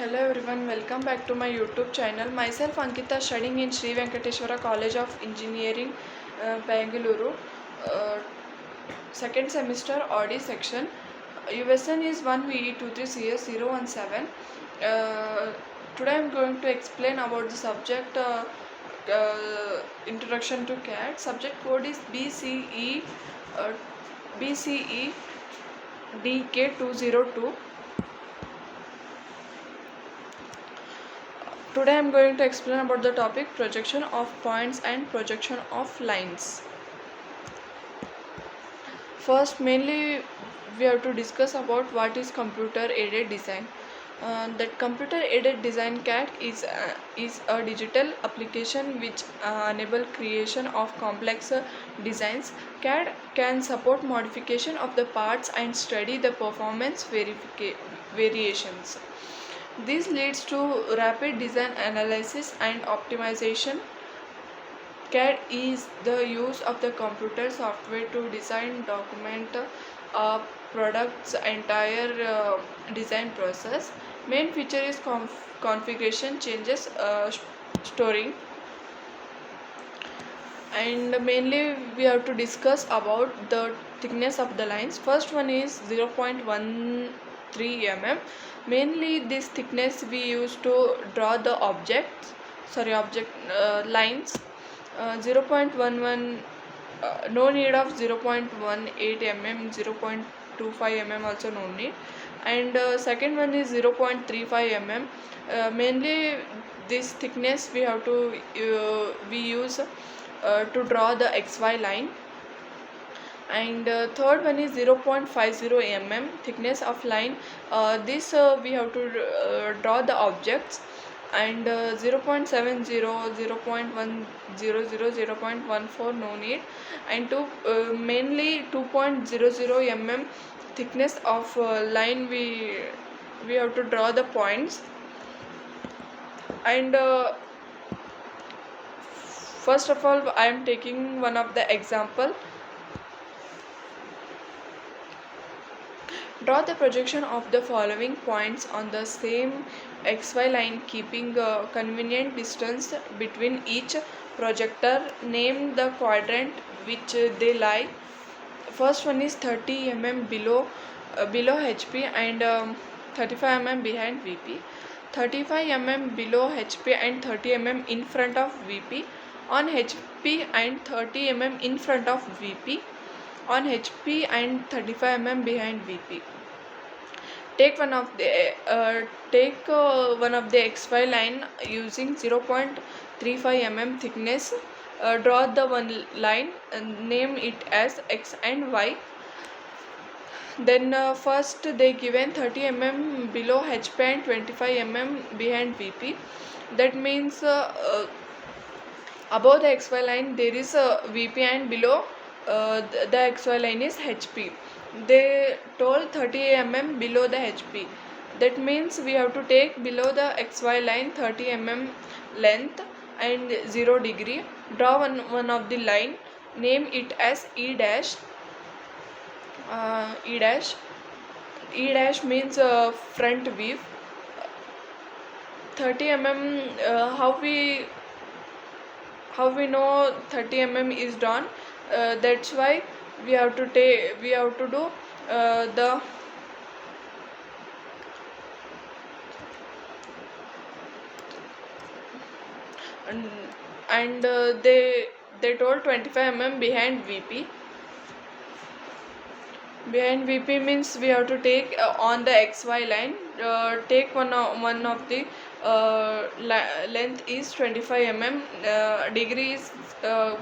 Hello everyone, welcome back to my YouTube channel. Myself Ankita, studying in Sri Venkateshwara College of Engineering, Bangalore. Uh, Second semester Audi section. USN is 1VE23CS017. Today I am going to explain about the subject Introduction to CAD. Subject code is BCE DK202. Today I am going to explain about the topic projection of points and projection of lines. First, mainly we have to discuss about what is computer aided design. That computer aided design CAD is a digital application which enable creation of complex designs. CAD can support modification of the parts and study the performance variations. This leads to rapid design analysis and optimization. CAD is the use of the computer software to design, document a product's entire design process. Main feature is configuration changes, storing, and mainly we have to discuss about the thickness of the lines. First one is 0.13 mm. Mainly this thickness we use to draw the lines. 0.11, no need of 0.18 mm, 0.25 mm also no need. And second one is 0.35 mm. Mainly this thickness we have to we use to draw the XY line. And third one is 0.50 mm thickness of line. This we have to draw the objects. And 0.70, 0.100, 0.14 no need. And mainly 2.00 mm thickness of line we have to draw the points. And first of all I am taking one of the example. Draw the projection of the following points on the same XY line, keeping a convenient distance between each projector. Name the quadrant which they lie. First one is 30 mm below HP and 35 mm behind VP. 35 mm below HP and 30 mm in front of VP. On HP and 30 mm in front of VP. On HP and 35 mm behind VP. Take one of the XY line using 0.35 mm thickness. Draw the one line and name it as X and Y. Then first they given 30 mm below HP and 25 mm behind VP. That means above the XY line there is a VP and below the XY line is HP. They told 30 mm below the HP. That means we have to take below the XY line 30 mm length and 0 degree. Draw one of the line. Name it as E dash. E dash. E dash means front view. 30 mm. How we know 30 mm is done? That's why we have to do the and they told 25 mm behind VP. Behind VP means we have to take on the XY line. Take one of the length is 25 mm. Degrees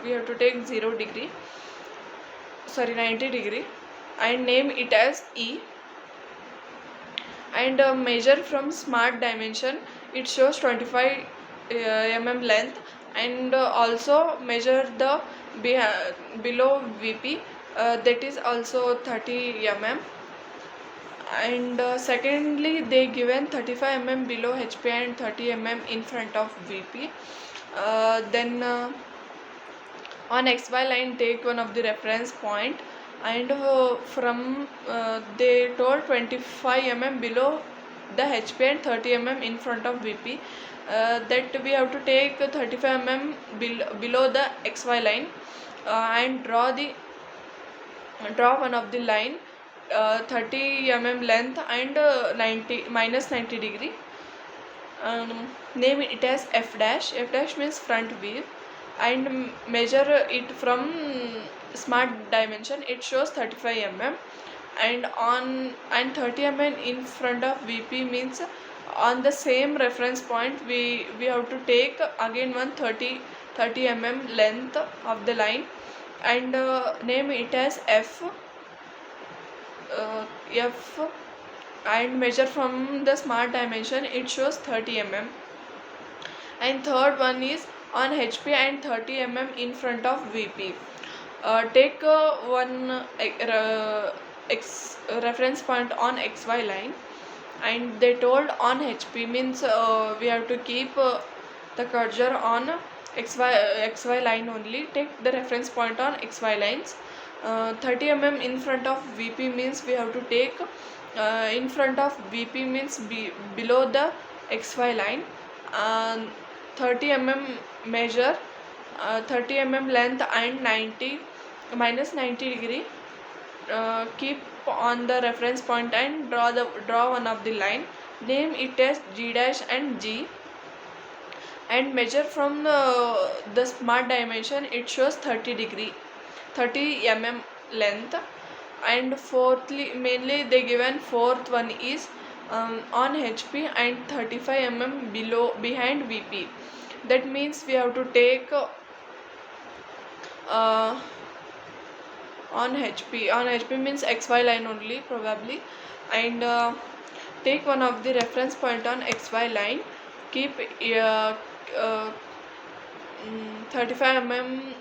we have to take 0 degree. 90 degree, and name it as E. And measure from smart dimension. It shows 25 mm length. And also measure the below VP. That is also 30 mm. And secondly they given 35 mm below HP and 30 mm in front of VP. Then on XY line take one of the reference point. And from they told 25 mm below the HP and 30 mm in front of VP, that we have to take 35 mm below the XY line, and draw one of the line 30 mm length and 90 degree. Name it as F dash. F dash means front view, and measure it from smart dimension. It shows 35 mm, and 30 mm in front of VP means on the same reference point we have to take again one 30 mm length of the line, and name it as F, and measure from the smart dimension. It shows 30 mm. And third one is on HP and 30 mm in front of VP. Take one reference point on XY line, and they told on HP means we have to keep the cursor on XY line only. Take the reference point on XY lines. 30 mm in front of VP means we have to take in front of VP means below the XY line. 30 mm measure 30 mm length and 90 degree. Keep on the reference point and draw one of the line. Name it as G dash and G, and measure from the smart dimension. It shows 30 mm length. And fourthly, mainly they given fourth one is on HP and 35 mm behind VP. That means we have to take on HP means XY line only probably, and take one of the reference point on XY line. Keep 35 mm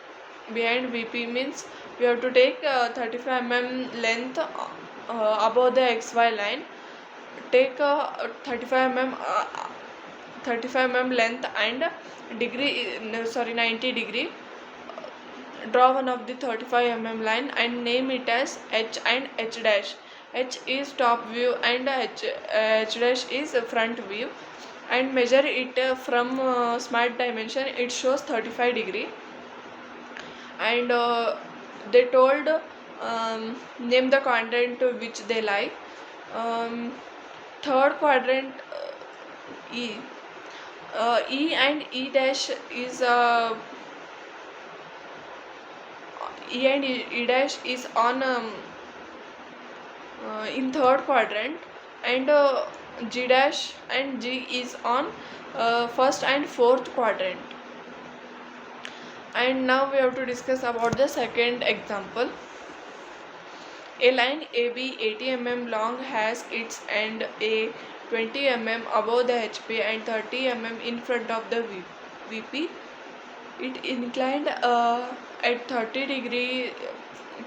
behind VP means we have to take 35 mm length above the XY line. Take 35 mm length and 90 degree. Draw one of the 35 mm line and name it as H and H dash. H is top view and H dash is front view, and measure it from smart dimension. It shows 35 degree. And they told name the quadrant which they like. Third quadrant, E. E and E dash is E and E dash is on in third quadrant, and G dash and G is on first and fourth quadrant. And now we have to discuss about the second example. A line AB 80 mm long has its end A 20 mm above the HP and 30 mm in front of the VP. It inclined at 30 degree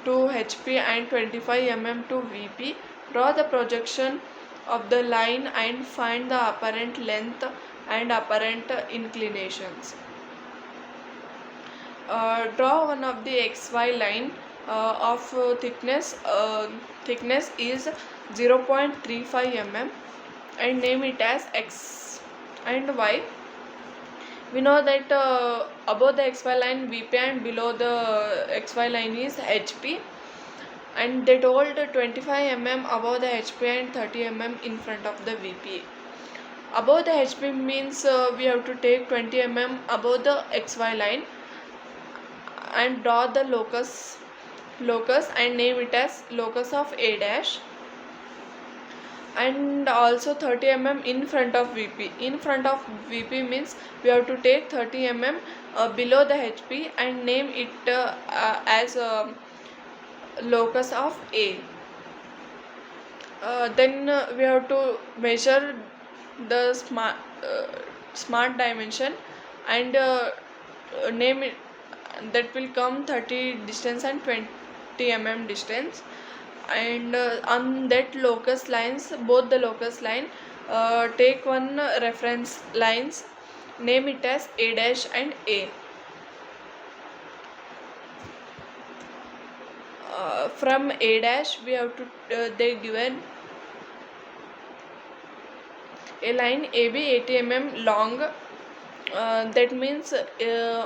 to HP and 25 mm to VP. Draw the projection of the line and find the apparent length and apparent inclinations. Draw one of the XY line of thickness is 0.35 mm, and name it as X and Y. We know that above the XY line VP and below the XY line is HP, and they told 25 mm above the HP and 30 mm in front of the VP. Above the HP means we have to take 20 mm above the XY line and draw the locus and name it as locus of A dash, and also 30 mm in front of VP. In front of VP means we have to take 30 mm below the HP and name it as locus of A. Then we have to measure the smart dimension, and name it. That will come 30 distance and 20 mm distance, and on that locus lines, both the locus line, take one reference lines, name it as A dash and A. From A dash we have to they given A line AB 80 mm long, that means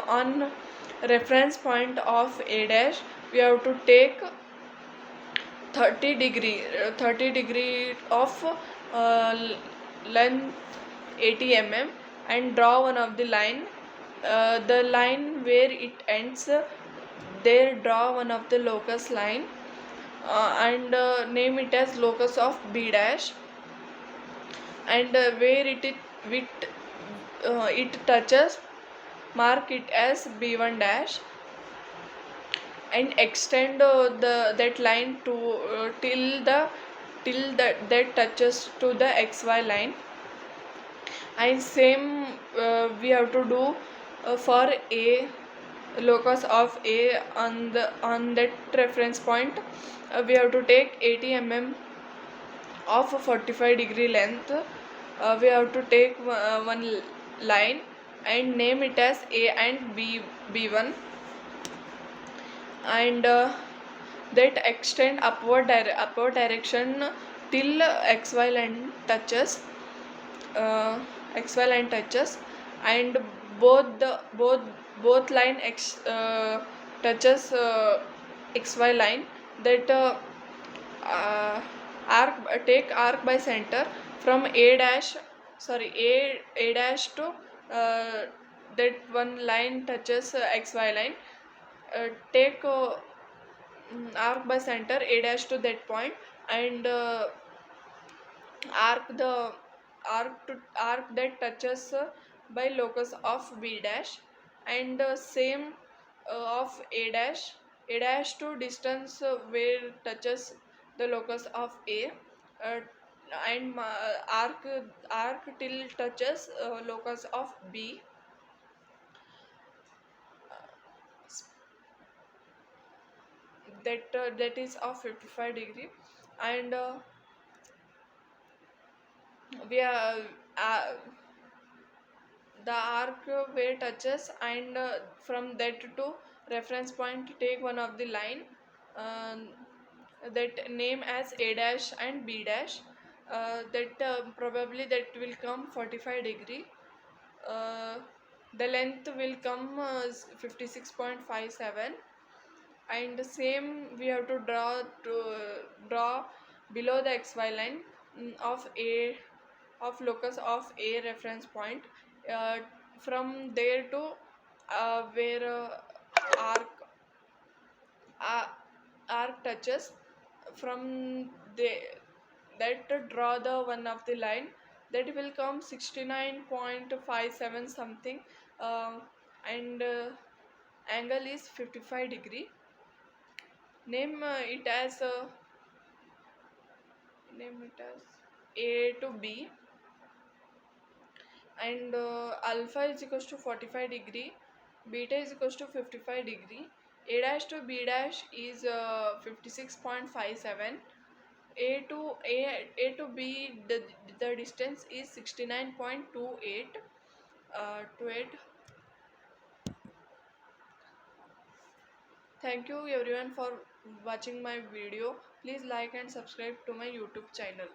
on reference point of A dash we have to take 30 degree of length 80 mm and draw one of the line. The line where it ends, there draw one of the locus line, and name it as locus of B dash, and where it touches, mark it as B1 dash, and extend the that line to till that touches to the xy line. And same we have to do for A, locus of A on that reference point. We have to take 80 mm of 45 degree length. We have to take one line and name it as A and B1, and that extend upward direction till uh, xy line touches, and both line touches xy line. That uh, take arc by center from A dash to that one line touches xy line. Take arc by center A dash to that point, and arc the arc that touches by locus of B dash, and same of A dash to distance where touches the locus of A, uh, and arc till touches locus of B. That is of 55 degree, and we are the arc where touches, and from that to reference point take one of the line, um, that name as A dash and B dash, that probably that will come 45 degree. uh, the length will come 56.57, and same we have to draw below the xy line, of A, of locus of A reference point, uh, from there to where arc uh, arc touches. From the that draw the one of the line, that will come 69.57 something, uh, and angle is 55 degree. Name it as A to B, and alpha is equals to 45 degree, beta is equals to 55 degree, A dash to B dash is 56.57, A to B, the distance is 69.28. 28. Thank you everyone for watching my video. Please like and subscribe to my YouTube channel.